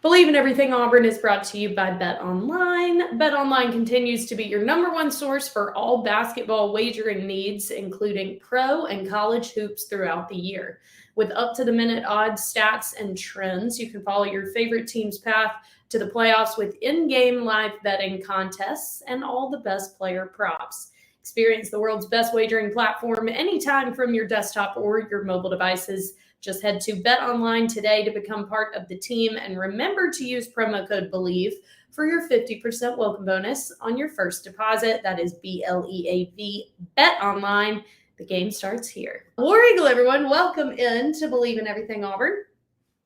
Bleav in Everything Auburn is brought to you by Bet Online. Bet Online continues to be your number one source for all basketball wagering needs, including pro and college hoops throughout the year. With up-to-the-minute odds, stats, and trends, you can follow your favorite team's path to the playoffs with in-game live betting contests and all the best player props. Experience the world's best wagering platform anytime from your desktop or your mobile devices. Just head to Bet Online today to become part of the team, and remember to use promo code Bleav for your 50% welcome bonus on your first deposit. That is BLEAV. Bet Online. The game starts here. War Eagle, everyone. Welcome in to Bleav in Everything Auburn.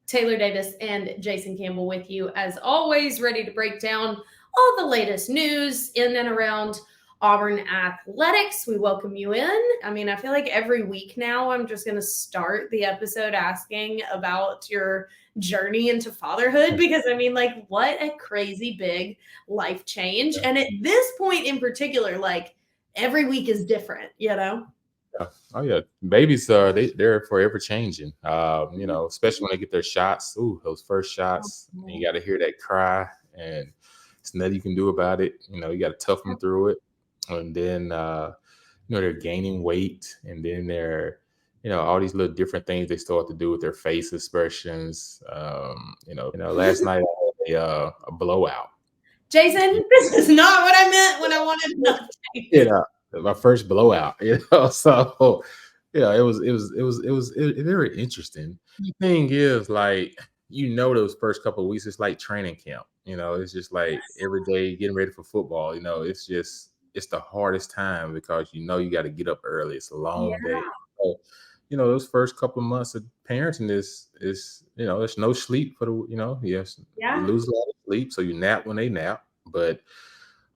Taylor Davis and Jason Campbell with you, as always, ready to break down all the latest news in and around Auburn athletics. We welcome you in. I mean, I feel like every week now I'm just going to start the episode asking about your journey into fatherhood, because I mean, like, what a crazy big life change. And at this point in particular, like, every week is different, you know? Yeah. Oh yeah, babies they're forever changing. Especially when they get their shots. Ooh, those first shots, and you got to hear that cry, and there's nothing you can do about it. You got to tough them through it. And then they're gaining weight, and then they're all these little different things they start to do with their face expressions. Last night I had a blowout. Jason, this is not what I meant when I wanted to my first blowout. So it was very interesting. The thing is, like, those first couple of weeks, it's like training camp. It's just like every day getting ready for football. It's the hardest time because you got to get up early. It's a long day. So, those first couple of months of parenting is there's no sleep for the you lose a lot of sleep, so you nap when they nap. But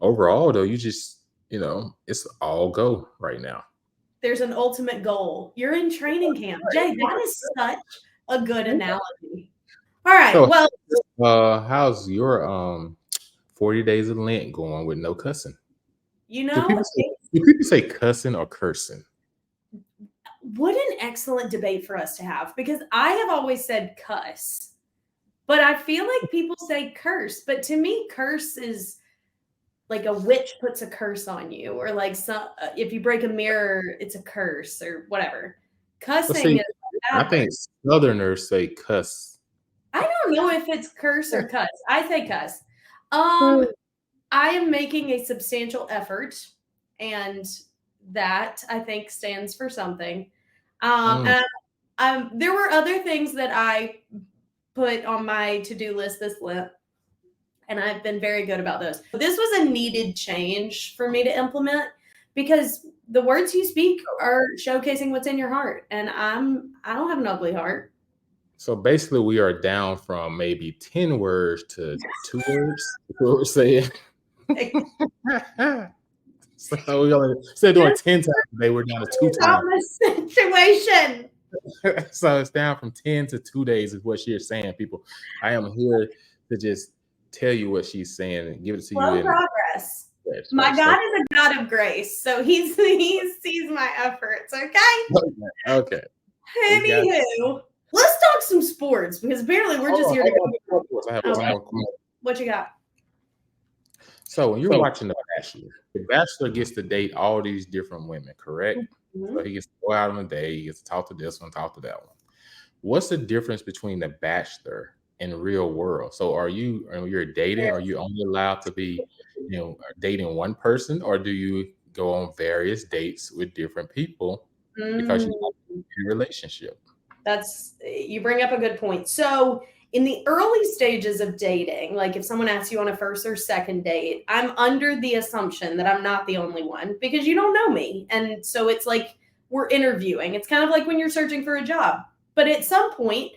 overall, though, you just it's all go right now. There's an ultimate goal. You're in training camp, Jay. That is such a good analogy. All right. So, well, how's your 40 days of Lent going with no cussing? Do people say cussing or cursing? What an excellent debate for us to have, because I have always said cuss, but I feel like people say curse. But to me, curse is like a witch puts a curse on you, or like if you break a mirror, it's a curse or whatever. Cussing is. I think Southerners say cuss. I don't know if it's curse or cuss. I say cuss. I am making a substantial effort, and that I think stands for something. There were other things that I put on my to-do list this Lent, and I've been very good about those. This was a needed change for me to implement, because the words you speak are showcasing what's in your heart, and I don't have an ugly heart. So basically, we are down from maybe 10 words to 2 words. What we're saying. So we only instead of doing 10 times a day, we're down to 2 times. Situation. So it's down from 10 to 2 days is what she's saying, people. I am here to just tell you what she's saying and give it to you. Progress. My God is a God of grace, so he sees my efforts. Okay. Anywho, let's talk some sports, because apparently we're just here to go. What you got? So when you're watching The Bachelor gets to date all these different women, correct? Mm-hmm. So he gets to go out on a date, he gets to talk to this one, talk to that one. What's the difference between The Bachelor and real world? So when you're dating, are you only allowed to be, dating one person, or do you go on various dates with different people because you're not in a relationship? You bring up a good point. So in the early stages of dating, like if someone asks you on a first or second date, I'm under the assumption that I'm not the only one, because you don't know me. And so it's like we're interviewing. It's kind of like when you're searching for a job. But at some point,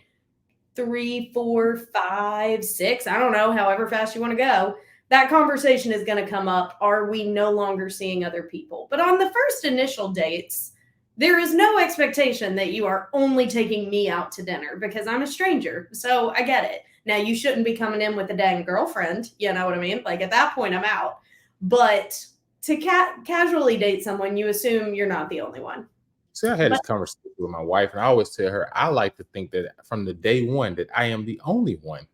3, 4, 5, 6, I don't know, however fast you want to go, that conversation is going to come up. Are we no longer seeing other people? But on the first initial dates, there is no expectation that you are only taking me out to dinner, because I'm a stranger. So I get it. Now, you shouldn't be coming in with a dang girlfriend. You know what I mean? Like, at that point, I'm out. But to casually date someone, you assume you're not the only one. See, I had this conversation with my wife, and I always tell her I like to think that from the day one that I am the only one.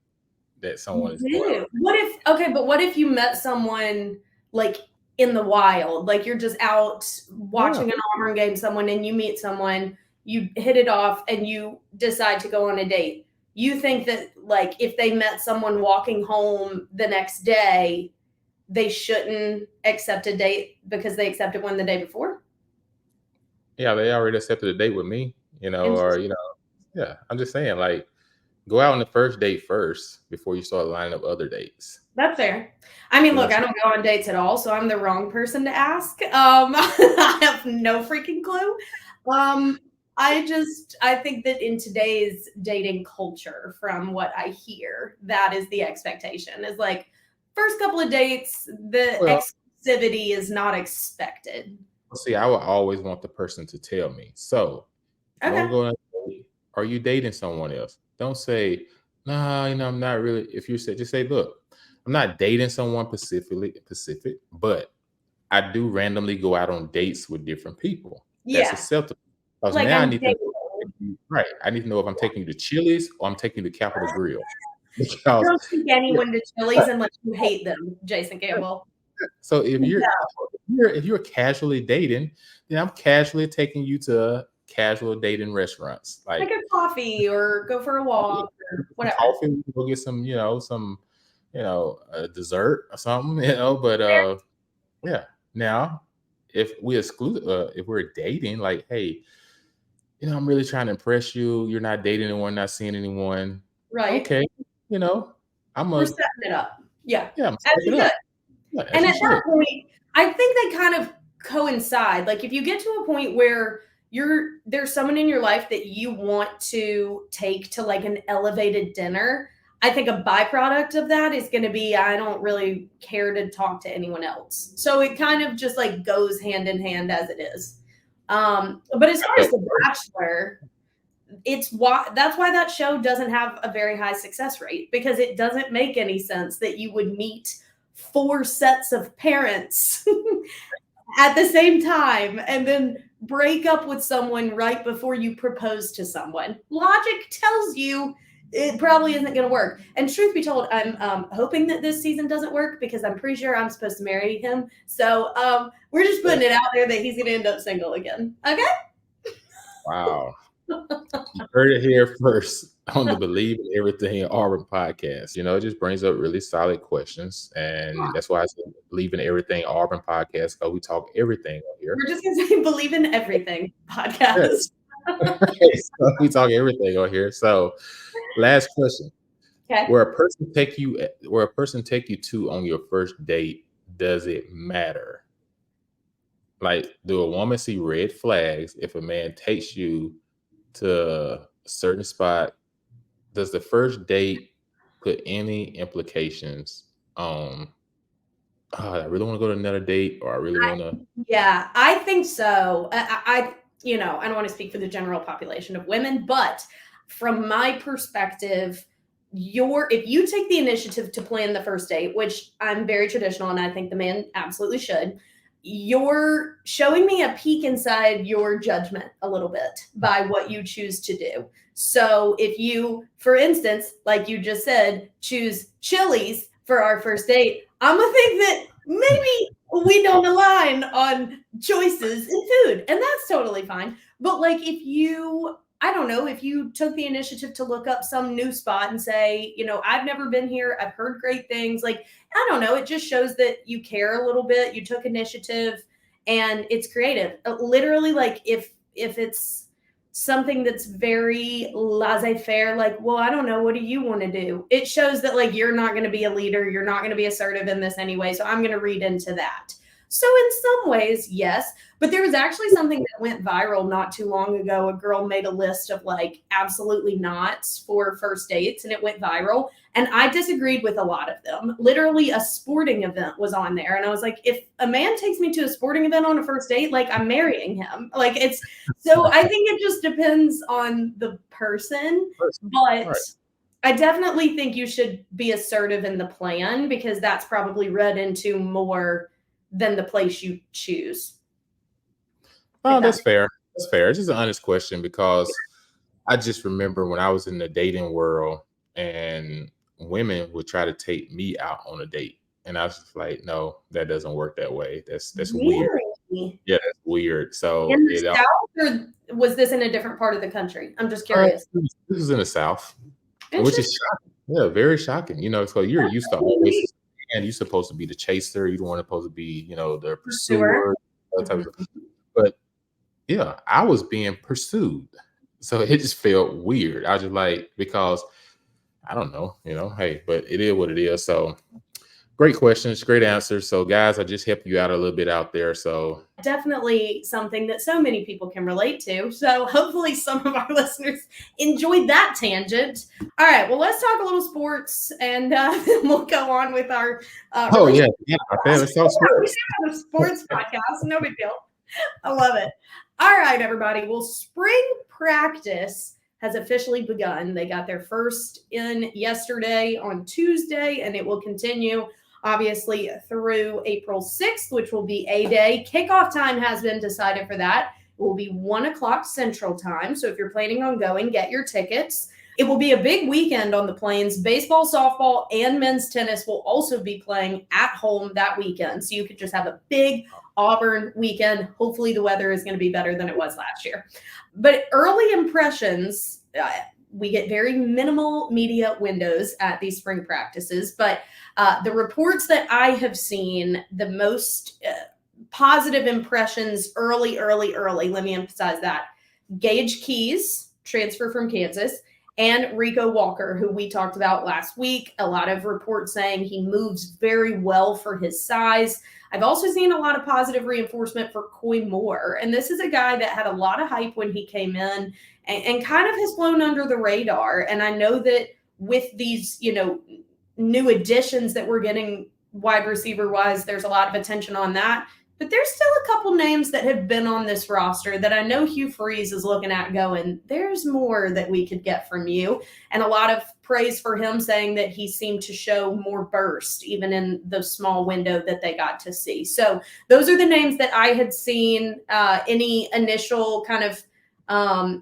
that someone is going on. do. What if you met someone like in the wild, like you're just out watching an Auburn game, and you meet someone, you hit it off, and you decide to go on a date. You think that like if they met someone walking home the next day, they shouldn't accept a date because they accepted one the day before? Yeah, they already accepted a date with me, or Interesting. yeah. I'm just saying, like, go out on the first date first before you start lining up other dates. That's fair. I mean, You know look, what I I'm don't go on dates at all, so I'm the wrong person to ask. I have no freaking clue. I think that in today's dating culture, from what I hear, that is the expectation. Is like first couple of dates, the Well, exclusivity is not expected. see, I would always want the person to tell me. So if you want Okay. to go on a date, are you dating someone else? Don't say, nah, I'm not really. If you say, just say, look, I'm not dating someone specific, but I do randomly go out on dates with different people. That's Yeah. acceptable. Because Like now I I'm need to dating. right. I need to know if I'm taking you to Chili's or I'm taking you to Capitol Grill. Because Don't take yeah, anyone to Chili's unless you hate them, Jason Campbell. so if No. you're casually dating, then I'm casually taking you to casual dating restaurants. Like Like a coffee or go for a walk or some whatever. coffee, we can go get dessert or something, but yeah. Now, if if we're dating, like, hey, I'm really trying to impress you. You're not dating anyone, not seeing anyone. Right. Okay, you know, I'm We're a setting it up. Yeah. yeah, I'm As step you it should. up. Yeah, as And you at that should. point, I think they kind of coincide. Like if you get to a point where there's someone in your life that you want to take to like an elevated dinner, I think a byproduct of that is going to be I don't really care to talk to anyone else. So it kind of just like goes hand in hand as it is. But as far as The Bachelor, that's why that show doesn't have a very high success rate, because it doesn't make any sense that you would meet four sets of parents at the same time and then break up with someone right before you propose to someone. Logic tells you it probably isn't going to work. And truth be told, I'm hoping that this season doesn't work because I'm pretty sure I'm supposed to marry him. So we're just putting it out there that he's going to end up single again. Okay. Wow. You heard it here first on the Bleav in Everything Auburn podcast. It just brings up really solid questions. And that's why I say Bleav in Everything Auburn podcast, because we talk everything on here. We're just going to say Bleav in Everything podcast. Yes. Okay, so we talk everything on here. So last question. Okay. Where a person take you to on your first date, does it matter? Like, do a woman see red flags if a man takes you to a certain spot? Does the first date put any implications on, I really want to go to another date, or I really want to? Yeah, I think so. I don't want to speak for the general population of women, but from my perspective, if you take the initiative to plan the first date, which I'm very traditional and I think the man absolutely should, you're showing me a peek inside your judgment a little bit by what you choose to do. So if you, for instance, like you just said, choose Chili's for our first date, I'm gonna think that maybe we don't align on choices in food, and that's totally fine. But like I don't know, if you took the initiative to look up some new spot and say, I've never been here, I've heard great things, like, I don't know, it just shows that you care a little bit, you took initiative, and it's creative. Literally, like if it's something that's very laissez-faire, like, well, I don't know, what do you want to do? It shows that like you're not going to be a leader, you're not going to be assertive in this anyway, so I'm going to read into that. So in some ways, yes, but there was actually something that went viral not too long ago. A girl made a list of like absolutely nots for first dates, and it went viral. And I disagreed with a lot of them. Literally, a sporting event was on there. And I was like, if a man takes me to a sporting event on a first date, like, I'm marrying him. Like, so I think it just depends on the person. But Right. I definitely think you should be assertive in the plan, because that's probably read into more than the place you choose. Oh, that's fair. That's fair. It's just an honest question, because I just remember when I was in the dating world, and women would try to take me out on a date. And I was just like, no, that doesn't work that way. That's weird. Really? Yeah, that's weird. So In the it South, or was this in a different part of the country? I'm just curious. this is in the South, which is Interesting. shocking. Yeah, very shocking. So you're That's used to really always, neat. and you're supposed to be the chaser. You don't want supposed to be, the Pursuer. pursuer, that type of stuff. Mhm. But yeah, I was being pursued. So it just felt weird. I was just like, because I don't know, hey, but it is what it is. So great questions, great answers. So guys, I just helped you out a little bit out there. So Definitely something that so many people can relate to. So hopefully some of our listeners enjoyed that tangent. All right, well, let's talk a little sports, and then we'll go on with our oh relationship. yeah, okay, let's talk We sports. should have a sports podcast. No big deal. I love it. All right, everybody. Well, spring practice has officially begun. They got their first in yesterday on Tuesday, and it will continue obviously through April 6th, which will be A Day. Kickoff time has been decided for that. It will be 1 o'clock Central Time. So if you're planning on going, get your tickets. It will be a big weekend on the Plains. Baseball, softball, and men's tennis will also be playing at home that weekend. So you could just have a big Auburn weekend. Hopefully the weather is going to be better than it was last year. But early impressions, we get very minimal media windows at these spring practices. But the reports that I have seen, the most positive impressions early, let me emphasize that. Gage Keys, transfer from Kansas, and Rico Walker, who we talked about last week. A lot of reports saying he moves very well for his size. I've also seen a lot of positive reinforcement for Coy Moore. And this is a guy that had a lot of hype when he came in and kind of has flown under the radar. And I know that with these, new additions that we're getting wide receiver wise, there's a lot of attention on that. But there's still a couple names that have been on this roster that I know Hugh Freeze is looking at going, there's more that we could get from you. And a lot of praise for him, saying that he seemed to show more burst even in the small window that they got to see. So those are the names that I had seen. Any initial kind of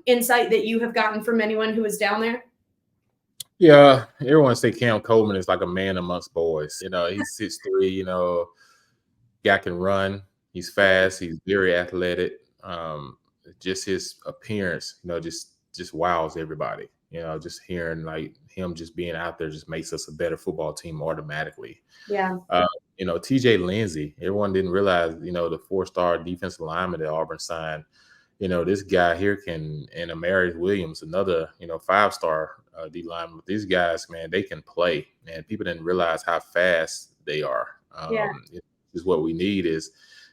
insight that you have gotten from anyone who was down there? Yeah, everyone say Cam Coleman is like a man amongst boys. He's 6'3", guy can run. He's fast. He's very athletic. Just his appearance, just wows everybody. Just hearing like him just being out there just makes us a better football team automatically. Yeah. TJ Lindsey, everyone didn't realize, the 4-star defensive lineman that Auburn signed. This guy here and Amarius Williams, another, 5-star D lineman. These guys, man, they can play, and people didn't realize how fast they are. Is what we need is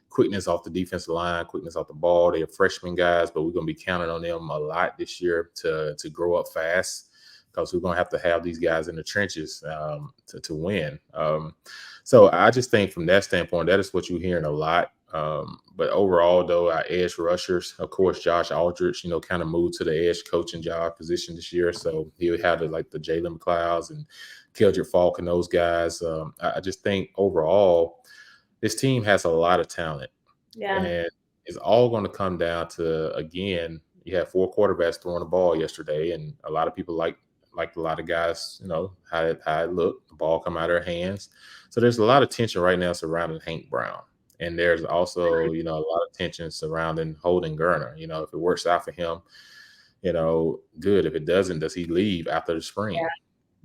quickness off the defensive line, quickness off the ball. They are freshman guys, but we're going to be counting on them a lot this year to grow up fast, because we're going to have these guys in the trenches to win. So I just think from that standpoint, that is what you're hearing a lot. But overall, though, our edge rushers, of course, Josh Aldridge, kind of moved to the edge coaching job position this year. So he'll have the Jalen McLeods and Keldrick Falk and those guys. I just think overall, this team has a lot of talent. Yeah. And it's all going to come down to, again, you have 4 quarterbacks throwing the ball yesterday, and a lot of people like a lot of guys, how it looked, the ball come out of their hands. So there's a lot of tension right now surrounding Hank Brown. And there's also, a lot of tension surrounding Holden Gurner. If it works out for him, good. If it doesn't, does he leave after the spring?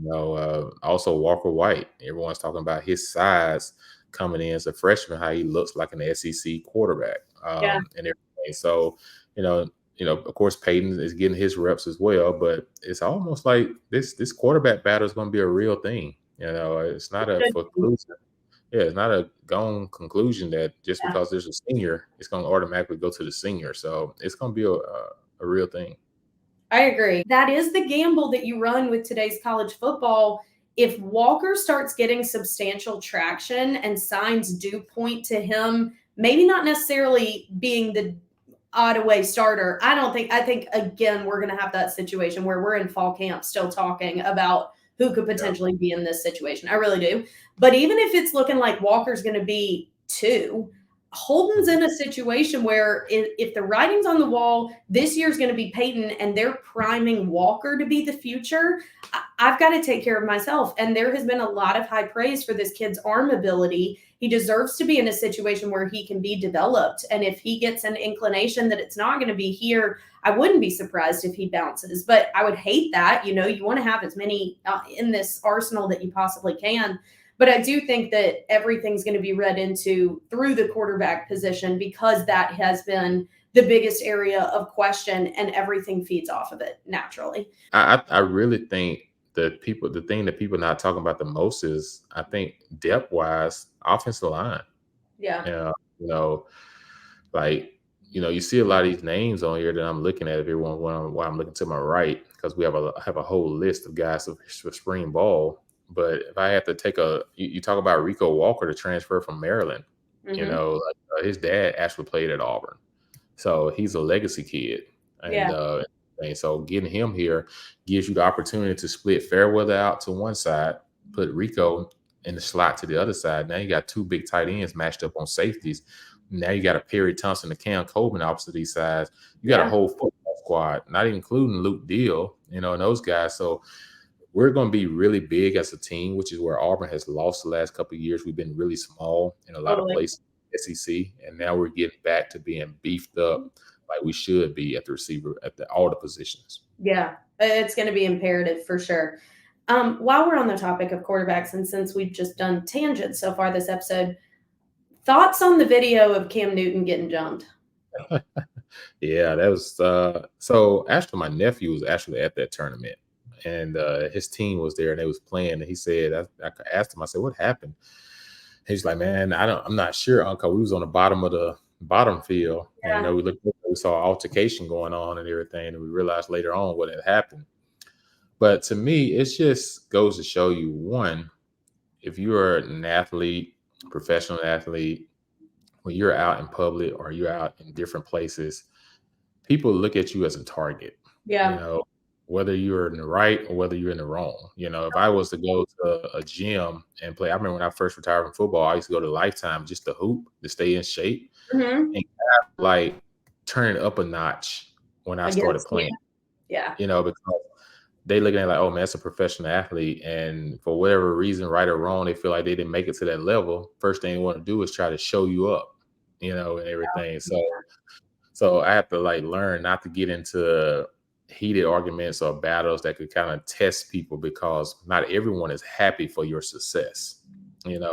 Yeah. Also Walker White. Everyone's talking about his size coming in as a freshman, how he looks like an SEC quarterback, and everything. So, of course, Peyton is getting his reps as well, but it's almost like this quarterback battle is going to be a real thing. It's not a conclusion. Yeah, it's not a gone conclusion that just because there's a senior, it's going to automatically go to the senior. So it's going to be a real thing. I agree. That is the gamble that you run with today's college football. If Walker starts getting substantial traction and signs do point to him, maybe not necessarily being the odd-away starter, I think, again, we're going to have that situation where we're in fall camp still talking about who could potentially be in this situation. I really do. But even if it's looking like Walker's going to be 2, Holden's in a situation where if the writing's on the wall, this year's going to be Peyton and they're priming Walker to be the future, I've got to take care of myself. And there has been a lot of high praise for this kid's arm ability. He deserves to be in a situation where he can be developed. And if he gets an inclination that it's not going to be here, I wouldn't be surprised if he bounces. But I would hate that. You want to have as many in this arsenal that you possibly can. But I do think that everything's going to be read into through the quarterback position, because that has been the biggest area of question, and everything feeds off of it naturally. I really think the thing that people not talking about the most is, I think, depth wise, offensive line. Yeah. Yeah, like, you see a lot of these names on here that I'm looking at everyone while I'm looking to my right, because we have a whole list of guys for spring ball. But if I have to take you talk about Rico Walker to transfer from Maryland, his dad actually played at Auburn, so he's a legacy kid, and so getting him here gives you the opportunity to split Fairweather out to one side, put Rico in the slot to the other side. Now you got two big tight ends matched up on safeties. Now you got a Perry Thompson and Cam Coben opposite these sides. You got a whole football squad, not including Luke Deal, and those guys. So we're going to be really big as a team, which is where Auburn has lost the last couple of years. We've been really small in a lot of places, SEC, and now we're getting back to being beefed up like we should be at the receiver all the positions. Yeah, it's going to be imperative for sure. While we're on the topic of quarterbacks, and since we've just done tangents so far this episode, thoughts on the video of Cam Newton getting jumped? Yeah, that was so actually my nephew was actually at that tournament, and his team was there and they was playing, and he said, I asked him, I said, what happened? He's like, man, I'm not sure, Uncle. We was on the bottom of the bottom field, and we saw altercation going on and everything, and we realized later on what had happened. But to me, it just goes to show you, one, if you are an athlete, professional athlete, when you're out in public or you're out in different places, people look at you as a target. Yeah. Whether you're in the right or whether you're in the wrong. If I was to go to a gym and play, I remember when I first retired from football, I used to go to Lifetime just to hoop, to stay in shape, and like turn it up a notch when I started playing. Yeah. Because they looking at like, oh man, that's a professional athlete, and for whatever reason, right or wrong, they feel like they didn't make it to that level. First thing they want to do is try to show you up, and everything. So I have to learn not to get into heated arguments or battles that could kind of test people, because not everyone is happy for your success.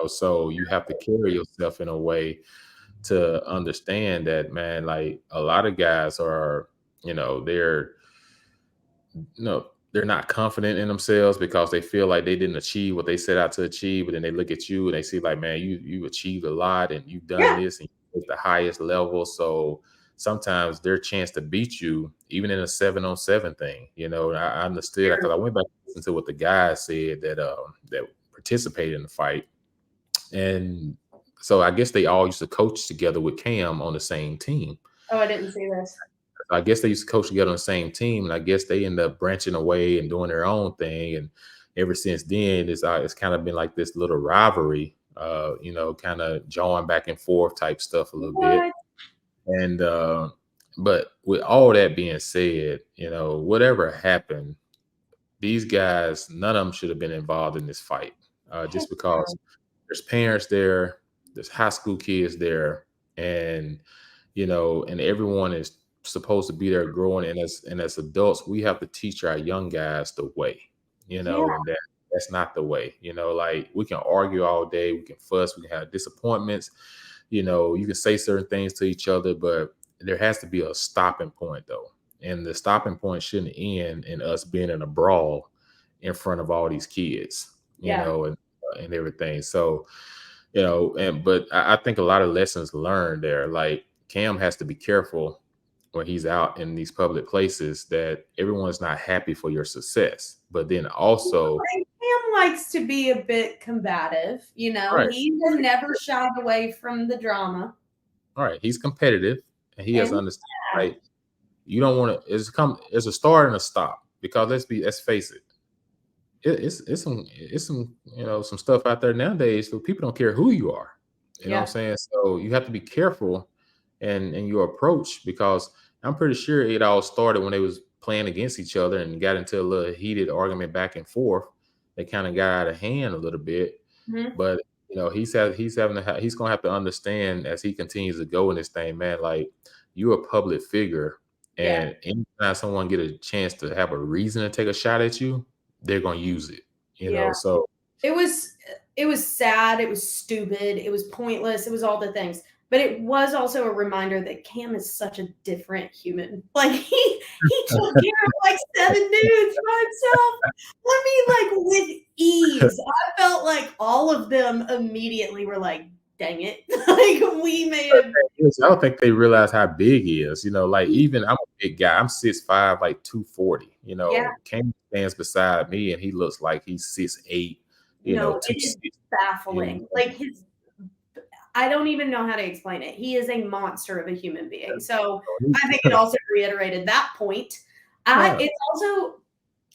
So you have to carry yourself in a way to understand that, man, like a lot of guys are, they're not confident in themselves because they feel like they didn't achieve what they set out to achieve. But then they look at you and they see like, man, you achieved a lot and you've done this and you're at the highest level. So sometimes their chance to beat you, even in a 7-on-7 thing, I understood that because I went back and listened to what the guys said that participated in the fight. And so I guess they all used to coach together with Cam on the same team. Oh, I didn't see this. I guess they used to coach together on the same team, and I guess they end up branching away and doing their own thing. And ever since then, it's kind of been like this little rivalry, kind of jawing back and forth type stuff a little bit. And but with all that being said, whatever happened, these guys, none of them should have been involved in this fight, just because there's parents there, there's high school kids there, and and everyone is supposed to be there growing. And as adults, we have to teach our young guys the way, and that's not the way. Like we can argue all day, we can fuss, we can have disappointments. You can say certain things to each other, but there has to be a stopping point, though. And the stopping point shouldn't end in us being in a brawl in front of all these kids, and everything. So, but I think a lot of lessons learned there. Like Cam has to be careful when he's out in these public places that everyone's not happy for your success. But then also, Cam likes to be a bit combative, Right. He has never shied away from the drama. All right, he's competitive, and he has to understand, right? You don't want to. It's a start and a stop, because let's face it. It's some some stuff out there nowadays, so people don't care who you are. You know what I'm saying? So you have to be careful in your approach, because I'm pretty sure it all started when they was playing against each other and got into a little heated argument back and forth. They kind of got out of hand a little bit, Mhm. but he's gonna have to understand as he continues to go in this thing, man. Like, you're a public figure, Yeah. and anytime someone get a chance to have a reason to take a shot at you, they're gonna use it. Yeah. So It was sad, it was stupid, it was pointless, it was all the things. But it was also a reminder that Cam is such a different human. Like he took care of like 7 dudes by himself. I mean, like with ease. I felt like all of them immediately were like, dang it. Like we may have I don't think they realize how big he is. Like, even I'm a big guy. I'm 6'5", like 240. yeah, Kane stands beside me and he looks like he's 6'8", no, it is 260. baffling. Like his I don't even know how to explain it. He is a monster of a human being. So I think it also reiterated that point. Yeah. It's also,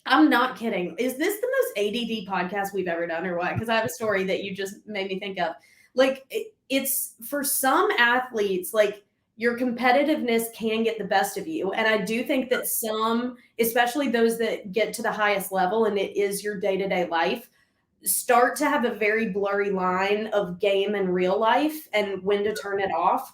I'm not kidding. Is this the most ADD podcast we've ever done or what? Because I have a story that you just made me think of. Like, it's for some athletes, like your competitiveness can get the best of you. And I do think that some, especially those that get to the highest level and it is your day to day life, start to have a very blurry line of game and real life and when to turn it off.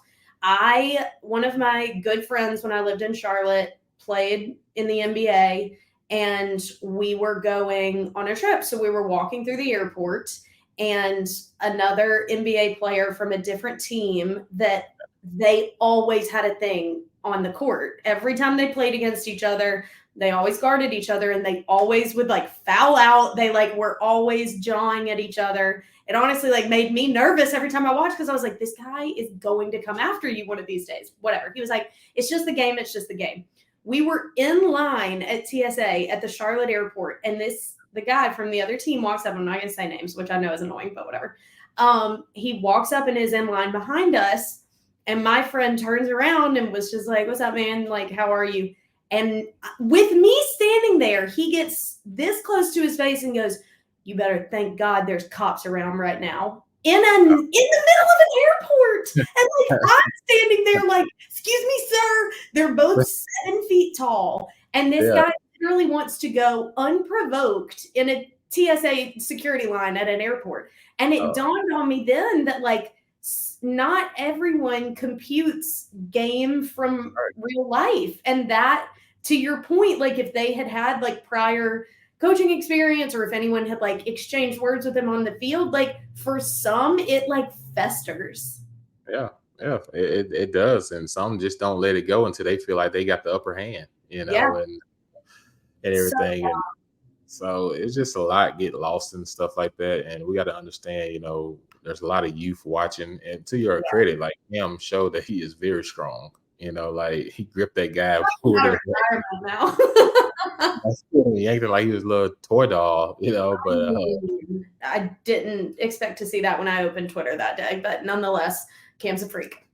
One of my good friends when I lived in Charlotte played in the NBA and we were going on a trip. So we were walking through the airport and another NBA player from a different team that they always had a thing on the court. Every time they played against each other, they always guarded each other and they always would like foul out. They like were always jawing at each other. It honestly like made me nervous every time I watched because I was like, this guy is going to come after you one of these days. Whatever. He was like, it's just the game. It's just the game. We were in line at TSA at the Charlotte airport, and the guy from the other team walks up. I'm not going to say names, which I know is annoying, but whatever. He walks up and is in line behind us, and my friend turns around and was just like, "What's up, man? Like, how are you?" And with me standing there, he gets this close to his face and goes, "You better thank God there's cops around right now." In the middle of an airport. And like I'm standing there like, excuse me, sir. They're both 7 feet tall. And this guy literally wants to go unprovoked in a TSA security line at an airport. And it dawned on me then that like not everyone computes game from real life. And that, to your point, like if they had like prior coaching experience or if anyone had like exchanged words with them on the field, like for some it like festers. Yeah, it does, and some just don't let it go until they feel like they got the upper hand, Yeah. and So, everything, and so it's just a lot get lost and stuff like that, and we got to understand, there's a lot of youth watching, and to your credit, like him showed that he is very strong. Like he gripped that guy, pulled it. Now. He acted like he was a little toy doll, but I didn't expect to see that when I opened Twitter that day, but nonetheless, Cam's a freak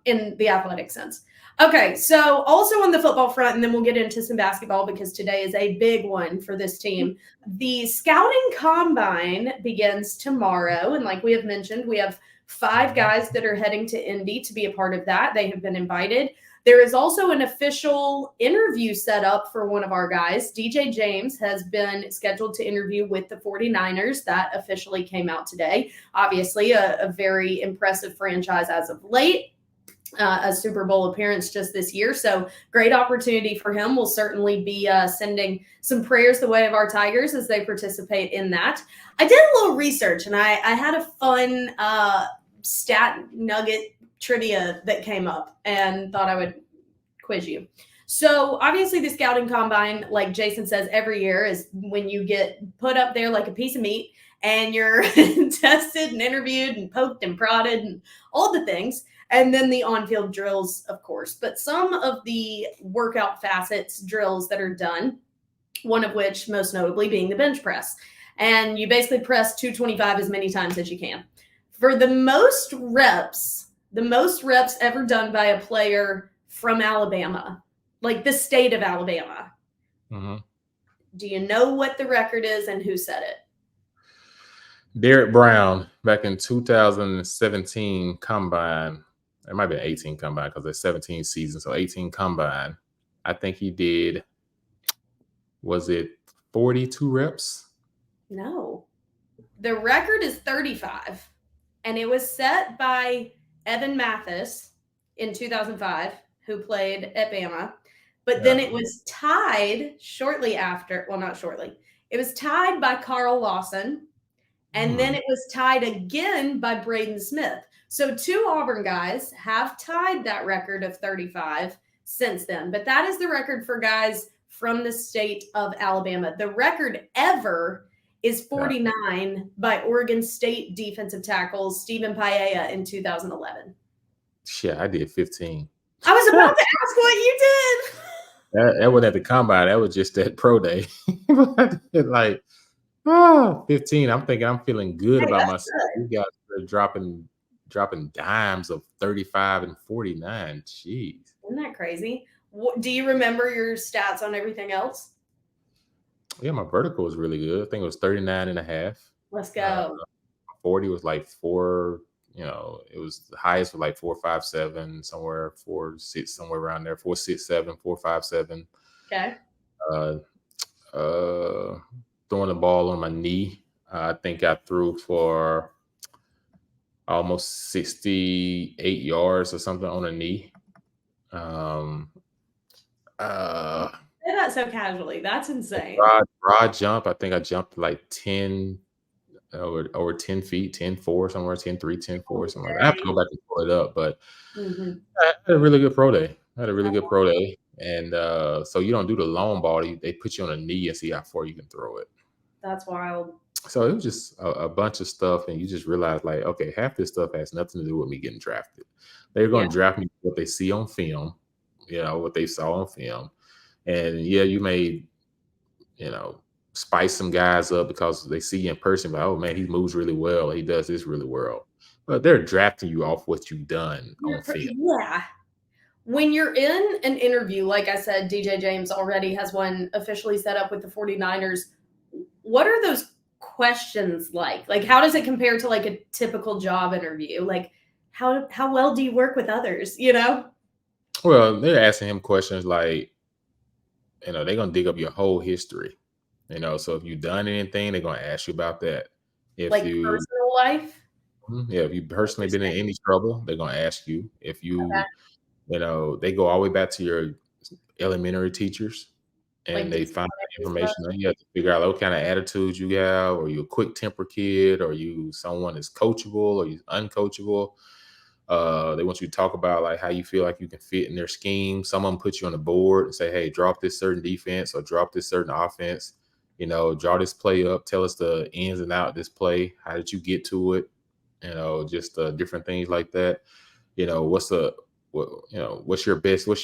in the athletic sense. Okay, so also on the football front, and then we'll get into some basketball because today is a big one for this team. The scouting combine begins tomorrow, and like we have mentioned, we have 5 guys that are heading to Indy to be a part of that. They have been invited. There is also an official interview set up for one of our guys. DJ James has been scheduled to interview with the 49ers. That officially came out today. Obviously, a very impressive franchise as of late. A Super Bowl appearance just this year. So great opportunity for him. We'll certainly be sending some prayers the way of our Tigers as they participate in that. I did a little research and I had a fun stat nugget trivia that came up and thought I would quiz you. So obviously the scouting combine, like Jason says every year, is when you get put up there like a piece of meat and you're tested and interviewed and poked and prodded and all the things. And then the on-field drills, of course. But some of the workout facets drills that are done, one of which most notably being the bench press. And you basically press 225 as many times as you can. For the most reps ever done by a player from Alabama, like the state of Derek Brown back in 2017 combine. It might be 18 combine because there's 17 seasons, so 18 combine. I think he did. Was it 42 reps? No. The record is 35, and it was set by Evan Mathis in 2005, who played at Bama. But then it was tied shortly after. Well, not shortly. It was tied by Carl Lawson, and then it was tied again by Braden Smith. So 2 Auburn guys have tied that record of 35 since then. But that is the record for guys from the state of Alabama. The record ever is 49 by Oregon State defensive tackle Stephen Paella in 2011. Shit, I did 15. I was about to ask what you did. That wasn't at the combine. That was just at pro day. Like, 15. I'm thinking I'm feeling good about myself. You guys are dropping dimes of 35 and 49. Jeez. Isn't that crazy? Do you remember your stats on everything else? Yeah, my vertical was really good. I think it was 39 and a half. Let's go. 40 was like 4, it was the highest was like 4.57, somewhere 4.6, somewhere around there, 4.67, 4.57. Okay. Throwing the ball on my knee. I think I threw for almost 68 yards or something on a knee. Say that so casually. That's insane. Broad jump. I think I jumped like 10 over 10 feet, 10-4 somewhere, 10-3, 10-4 somewhere. I have to go back and pull it up, but I had a really good pro day. And so you don't do the long ball. They put you on a knee and see how far you can throw it. That's wild. So it was just a bunch of stuff, and you just realize, like, okay, half this stuff has nothing to do with me getting drafted. They're going to draft me what they see on film, what they saw on film. And you may, spice some guys up because they see you in person, but, oh man, he moves really well. He does this really well. But they're drafting you off what you've done on film. Yeah. When you're in an interview, like I said, DJ James already has one officially set up with the 49ers. What are those questions like? Like, how does it compare to like a typical job interview? Like, how well do you work with others, Well, they're asking him questions like, they're going to dig up your whole history. So if you've done anything, they're going to ask you about that. If like personal life? Yeah, if you've personally been in any trouble, they're going to ask you. If you, they go all the way back to your elementary teachers, and they find information on you. Have to figure out what kind of attitude you have. Are you a quick temper kid? Are you someone that's coachable? Are you uncoachable? They want you to talk about like how you feel like you can fit in their scheme. Someone puts you on the board and say, hey, drop this certain defense or drop this certain offense. Draw this play up. Tell us the ins and outs of this play. How did you get to it? Just different things like that. What's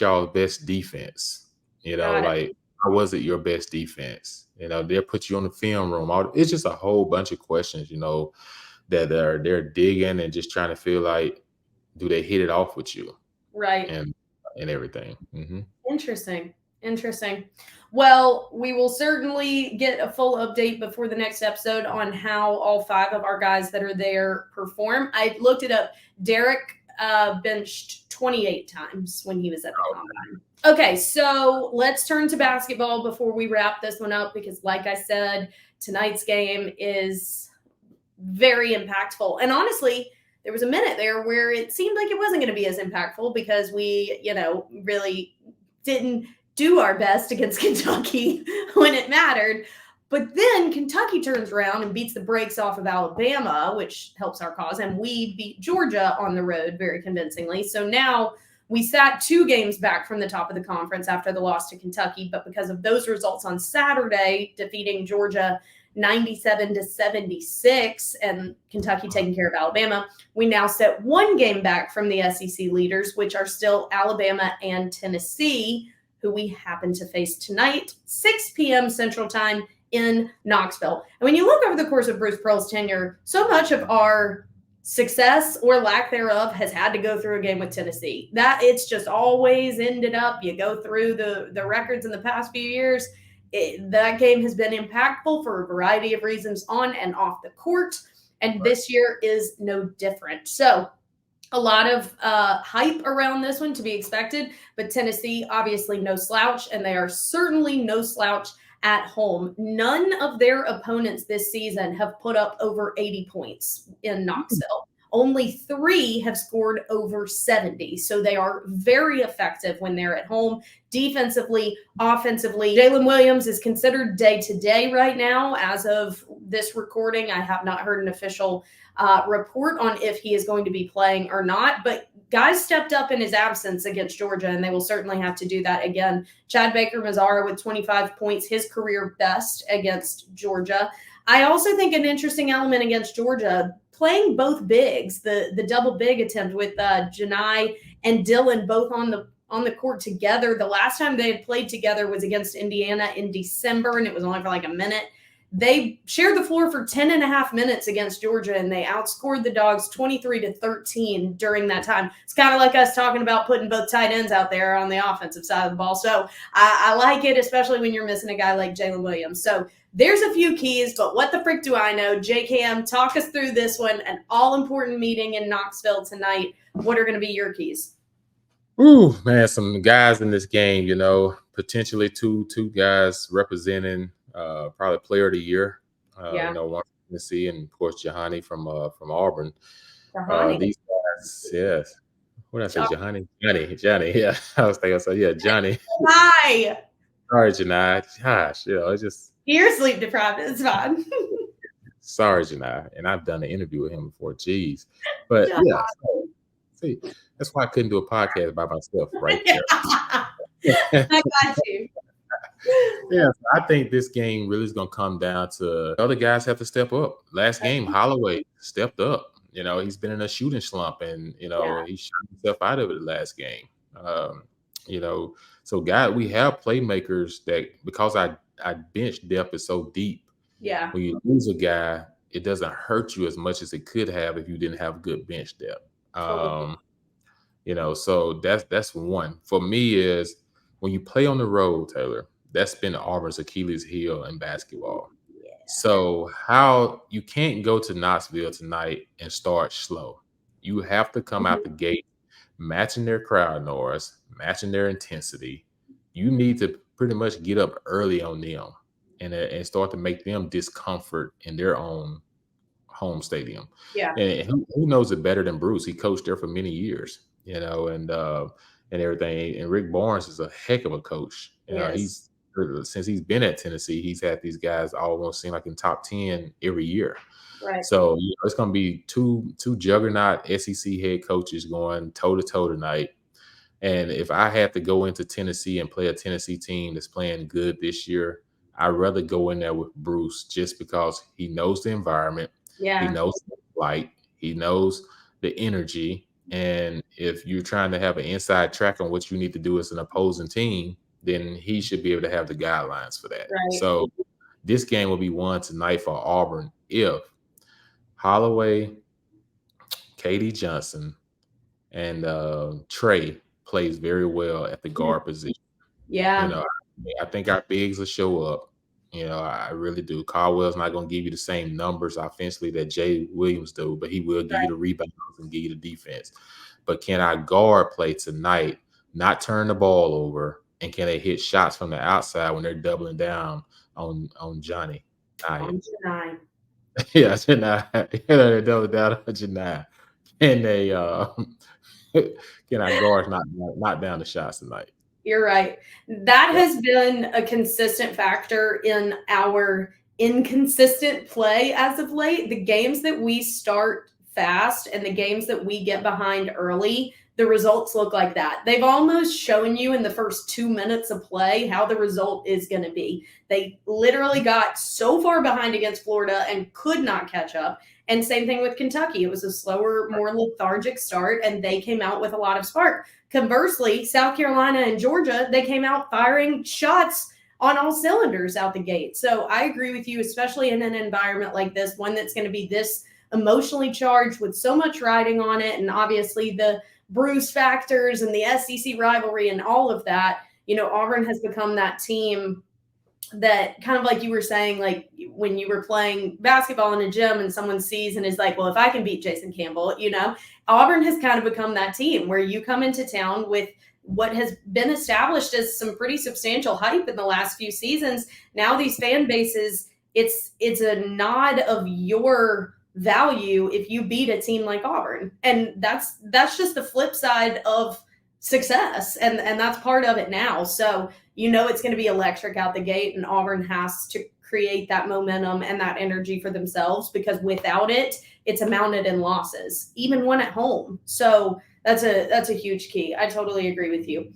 y'all's best defense? Like, how was it your best defense? They'll put you on the film room. It's just a whole bunch of questions, that they're digging and just trying to feel like, do they hit it off with you? Right. And everything. Mm-hmm. Interesting. Well, we will certainly get a full update before the next episode on how all 5 of our guys that are there perform. I looked it up. Derek benched 28 times when he was at the combine. Okay, so let's turn to basketball before we wrap this one up, because like I said, tonight's game is very impactful. And honestly, there was a minute there where it seemed like it wasn't going to be as impactful because we, really didn't do our best against Kentucky when it mattered. But then Kentucky turns around and beats the brakes off of Alabama, which helps our cause. And we beat Georgia on the road very convincingly. So now we sat 2 games back from the top of the conference after the loss to Kentucky. But because of those results on Saturday, defeating Georgia 97-76 and Kentucky taking care of Alabama, we now set 1 game back from the SEC leaders, which are still Alabama and Tennessee, who we happen to face tonight, 6 p.m. Central Time in Knoxville. And when you look over the course of Bruce Pearl's tenure, so much of our success or lack thereof has had to go through a game with Tennessee. That it's just always ended up, you go through the records in the past few years, that game has been impactful for a variety of reasons on and off the court. And Right. this year is no different. So a lot of hype around this one to be expected, but Tennessee, obviously no slouch, and they are certainly no slouch at home. None of their opponents this season have put up over 80 points in Knoxville. Only 3 have scored over 70. So they are very effective when they're at home, defensively, offensively. Jalen Williams is considered day to day right now. As of this recording, I have not heard an official report on if he is going to be playing or not. But guys stepped up in his absence against Georgia, and they will certainly have to do that again. Chad Baker-Mazara with 25 points, his career best against Georgia. I also think an interesting element against Georgia, playing both bigs, the double big attempt with Janai and Dylan both on the court together. The last time they had played together was against Indiana in December, and it was only for like a minute. They shared the floor for 10 and a half minutes against Georgia, and they outscored the Dogs 23-13 during that time. It's kind of like us talking about putting both tight ends out there on the offensive side of the ball. So I like it, especially when you're missing a guy like Jalen Williams. So there's a few keys, but what the frick do I know? J-Cam, talk us through this one, an all-important meeting in Knoxville tonight. What are going to be your keys? Ooh, man, some guys in this game, potentially two guys representing probably player of the year. Yeah. One from Tennessee and of course Jahani from Auburn. Jahani. These guys, yes. What did I say? Jahani? Johnny. Yeah. I was thinking, yeah, Johnny. Hi. Sorry, Janai. Gosh, it's just You're sleep deprived. It's fine. sorry, Janai. And I've done an interview with him before. Jeez. But yeah. See, that's why I couldn't do a podcast by myself right there. I got you. Yeah, I think this game really is going to come down to other guys have to step up. Last game, Holloway stepped up. He's been in a shooting slump, and he shot himself out of it last game. So we have playmakers that because our bench depth is so deep. Yeah. When you lose a guy, it doesn't hurt you as much as it could have if you didn't have good bench depth. Totally. So that's one for me is when you play on the road, Taylor. That's been Auburn's Achilles heel in basketball. Yeah. So how you can't go to Knoxville tonight and start slow. You have to come out the gate matching their crowd noise, matching their intensity. You need to pretty much get up early on them and start to make them discomfort in their own home stadium. Yeah. And who knows it better than Bruce? He coached there for many years, and everything. And Rick Barnes is a heck of a coach. Yes. Since he's been at Tennessee, he's had these guys almost seem like in top 10 every year. Right. So it's going to be two juggernaut SEC head coaches going toe to toe tonight. And if I had to go into Tennessee and play a Tennessee team that's playing good this year, I'd rather go in there with Bruce just because he knows the environment. Yeah. He knows the light. He knows the energy. And if you're trying to have an inside track on what you need to do as an opposing team, then he should be able to have the guidelines for that. Right. So this game will be won tonight for Auburn if Holloway, Katie Johnson, and Trey plays very well at the guard position. Yeah. I think our bigs will show up. I really do. Caldwell's not going to give you the same numbers offensively that Jay Williams do, but he will give you the rebounds and give you the defense. But can our guard play tonight, not turn the ball over, and can they hit shots from the outside when they're doubling down on Johnny? On Janai. Yeah, Janai. They're doubling down on Janai. And they can our guards knock down the shots tonight? You're right. That has been a consistent factor in our inconsistent play as of late. The games that we start fast and the games that we get behind early, the results look like that. They've almost shown you in the first 2 minutes of play how the result is going to be. They literally got so far behind against Florida and could not catch up. And same thing with Kentucky. It was a slower, more lethargic start, and they came out with a lot of spark. Conversely, South Carolina and Georgia, they came out firing shots on all cylinders out the gate. So I agree with you, especially in an environment like this, one that's going to be this emotionally charged with so much riding on it, and obviously the Bruce factors and the SEC rivalry and all of that. Auburn has become that team that kind of like you were saying, like when you were playing basketball in a gym and someone sees and is like, well, if I can beat Jason Campbell, Auburn has kind of become that team where you come into town with what has been established as some pretty substantial hype in the last few seasons. Now these fan bases, it's a nod of your value if you beat a team like Auburn. And that's just the flip side of success. And that's part of it now. So it's going to be electric out the gate, and Auburn has to create that momentum and that energy for themselves, because without it, it's amounted in losses, even one at home. So that's a huge key. I totally agree with you.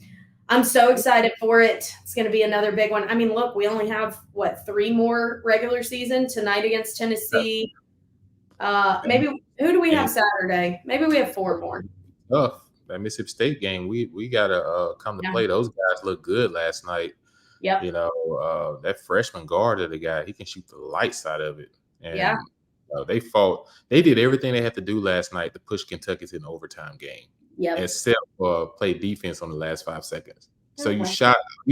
I'm so excited for it. It's going to be another big one. I mean, look, we only have 3 more regular season tonight against Tennessee. Maybe who do we have Saturday? Maybe we have 4 more. That Mississippi State game, we gotta come to play. Those guys look good last night. Yeah. That freshman guard of the guy, he can shoot the lights out of it. And they fought. They did everything they had to do last night to push Kentucky to an overtime game. Yep. Except for play defense on the last 5 seconds. So you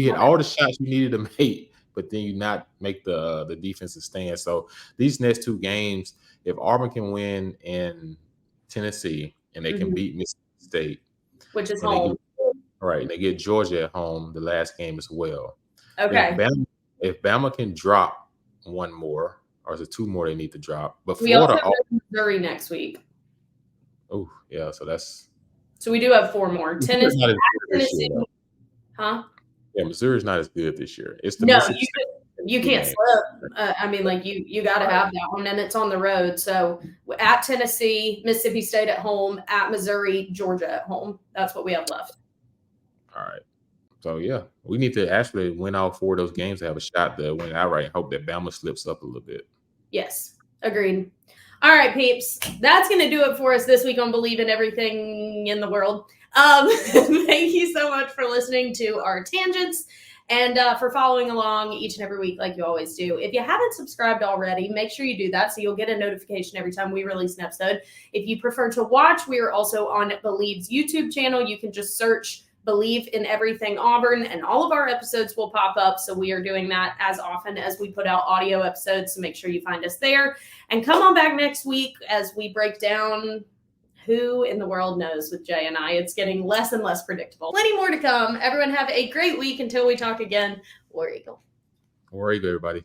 hit all the shots you needed to make, but then you not make the defensive stand. So these next 2 games, if Auburn can win in Tennessee and they can beat Mississippi State, which is home, they get Georgia at home the last game as well. Okay. If Bama can drop 1 more, or is it 2 more they need to drop? But we also have Missouri next week. Oh yeah, so we do have 4 more. Tennessee. Huh? Yeah, Missouri's not as good this year. It's the you can't slip. I mean, like you got to have that one, and it's on the road. So at Tennessee, Mississippi State at home, at Missouri, Georgia at home. That's what we have left. All right. So yeah, we need to actually win all 4 of those games to have a shot to win outright. Hope that Bama slips up a little bit. Yes, agreed. All right, peeps. That's going to do it for us this week on Bleav in Everything in the World. Thank you so much for listening to our tangents and for following along each and every week like you always do. If you haven't subscribed already, make sure you do that so you'll get a notification every time we release an episode. If you prefer to watch, we are also on Bleav's YouTube channel. You can just search Bleav in Everything Auburn, and all of our episodes will pop up. So we are doing that as often as we put out audio episodes. So make sure you find us there. And come on back next week as we break down who in the world knows with Jay and I. It's getting less and less predictable. Plenty more to come. Everyone have a great week until we talk again. War Eagle. War Eagle, everybody.